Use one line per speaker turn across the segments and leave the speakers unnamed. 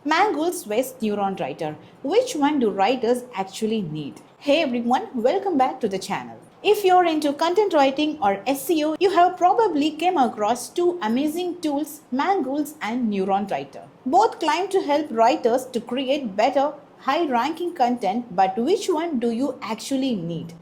Mangools vs NeuronWriter. Which one do writers actually need? Hey everyone, welcome back to the channel. If you're into content writing or SEO, you have probably came across two amazing tools, Mangools and NeuronWriter. Both claim to help writers to create better, high-ranking content, but which one do you actually need?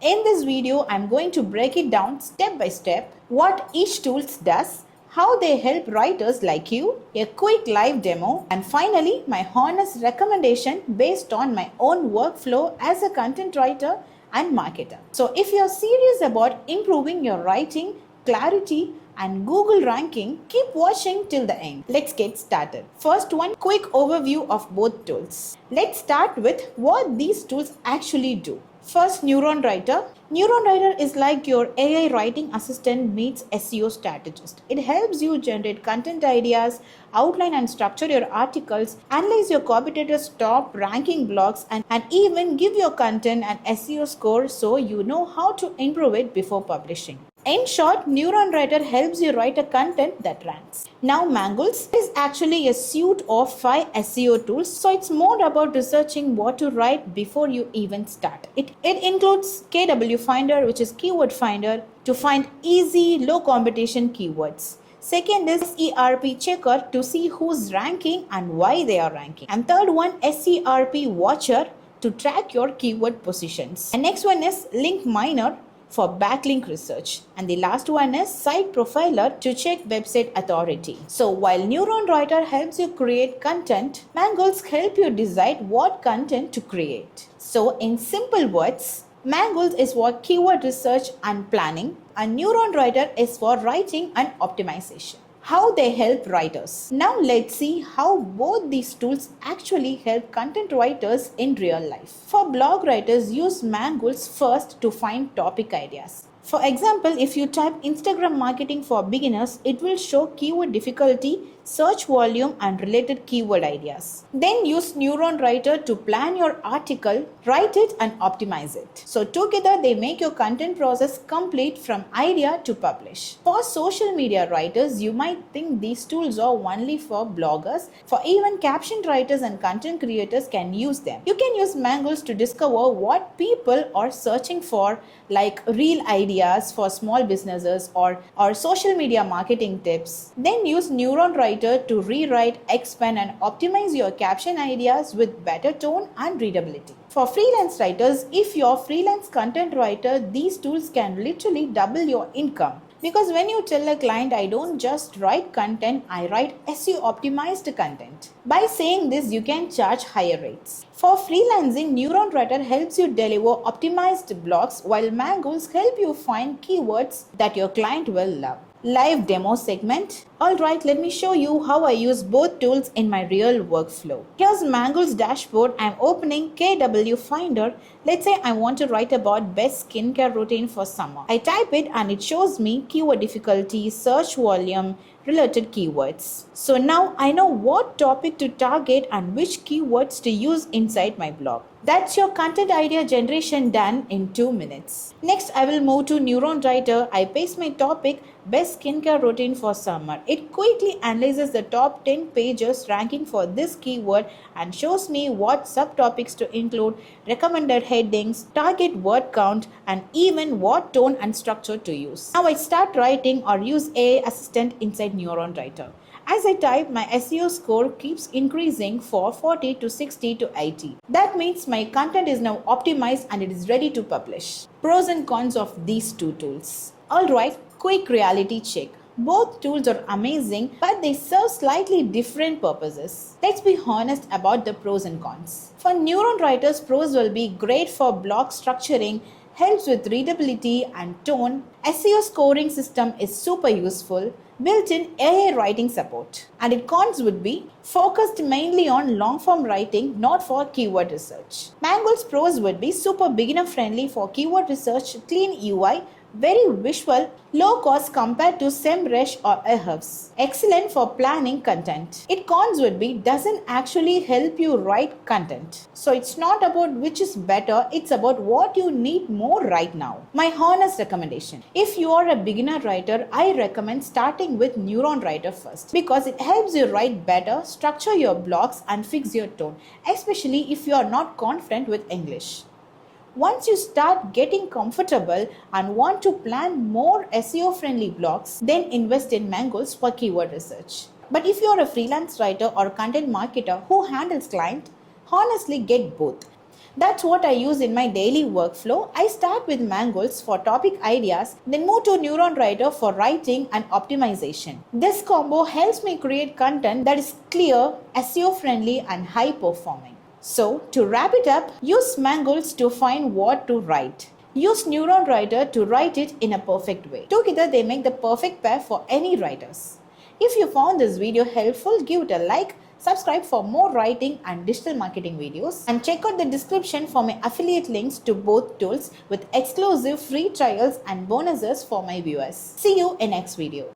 In this video, I'm going to break it down step by step, what each tool does, how they help writers like you, a quick live demo, and finally, my honest recommendation based on my own workflow as a content writer and marketer. So if you're serious about improving your writing, clarity, and Google ranking, keep watching till the end. Let's get started. First one, quick overview of both tools. Let's start with what these tools actually do. First, NeuronWriter. NeuronWriter is like your AI writing assistant meets SEO strategist. It helps you generate content ideas, outline and structure your articles, analyze your competitors' top ranking blogs, and even give your content an SEO score so you know how to improve it before publishing. In short, NeuronWriter helps you write a content that ranks. Now, Mangools is actually a suite of 5 SEO tools, so it's more about researching what to write before you even start. It includes KW Finder, which is Keyword Finder, to find easy, low competition keywords. Second is SERP Checker to see who's ranking and why they are ranking. And third one, SERP Watcher to track your keyword positions. And next one is Link Miner for backlink research. And the last one is Site Profiler to check website authority. So while NeuronWriter helps you create content, Mangools help you decide what content to create. So in simple words, Mangools is for keyword research and planning, and NeuronWriter is for writing and optimization. How they help writers. Now let's see how both these tools actually help content writers in real life. For blog writers, use Mangools first to find topic ideas. For example, if you type Instagram marketing for beginners, it will show keyword difficulty, search volume, and related keyword ideas. Then use NeuronWriter to plan your article, write it, and optimize it. So together they make your content process complete from idea to publish. For social media writers, you might think these tools are only for bloggers. For even caption writers and content creators can use them. You can use Mangools to discover what people are searching for, like real ideas for small businesses or social media marketing tips. Then use NeuronWriter to rewrite, expand, and optimize your caption ideas with better tone and readability. For freelance writers, if you're a freelance content writer, these tools can literally double your income. Because when you tell a client, I don't just write content, I write SEO optimized content. By saying this, you can charge higher rates. For freelancing, NeuronWriter helps you deliver optimized blogs, while Mangools help you find keywords that your client will love. Live demo segment. Alright, let me show you how I use both tools in my real workflow. Here's Mangools dashboard. I'm opening KW Finder. Let's say I want to write about best skincare routine for summer. I type it and it shows me keyword difficulty, search volume, related keywords. So now I know what topic to target and which keywords to use inside my blog. That's your content idea generation done in 2 minutes. Next, I will move to NeuronWriter. I paste my topic, best skincare routine for summer. It quickly analyzes the top 10 pages ranking for this keyword and shows me what subtopics to include, recommended headings, target word count, and even what tone and structure to use. Now I start writing or use AI assistant inside NeuronWriter. As I type, my SEO score keeps increasing for 40 to 60 to 80. That means my content is now optimized and it is ready to publish. Pros and cons of these two tools. Alright, quick reality check. Both tools are amazing, but they serve slightly different purposes. Let's be honest about the pros and cons. For NeuronWriter's pros will be great for blog structuring, helps with readability and tone. SEO scoring system is super useful. Built-in AI writing support. And its cons would be focused mainly on long-form writing, not for keyword research. Mangools pros would be super beginner-friendly for keyword research, clean UI, Very visual, low cost compared to SEMrush or Ahrefs. Excellent for planning content. Its cons would be doesn't actually help you write content. So it's not about which is better, it's about what you need more right now. My honest recommendation. If you are a beginner writer, I recommend starting with NeuronWriter first because it helps you write better, structure your blogs and fix your tone, especially if you are not confident with English. Once you start getting comfortable and want to plan more SEO-friendly blogs, then invest in Mangools for keyword research. But if you're a freelance writer or content marketer who handles clients, honestly get both. That's what I use in my daily workflow. I start with Mangools for topic ideas, then move to NeuronWriter for writing and optimization. This combo helps me create content that is clear, SEO-friendly and high-performing. So, to wrap it up, use Mangools to find what to write. Use NeuronWriter to write it in a perfect way. Together, they make the perfect pair for any writers. If you found this video helpful, give it a like, subscribe for more writing and digital marketing videos, and check out the description for my affiliate links to both tools with exclusive free trials and bonuses for my viewers. See you in next video.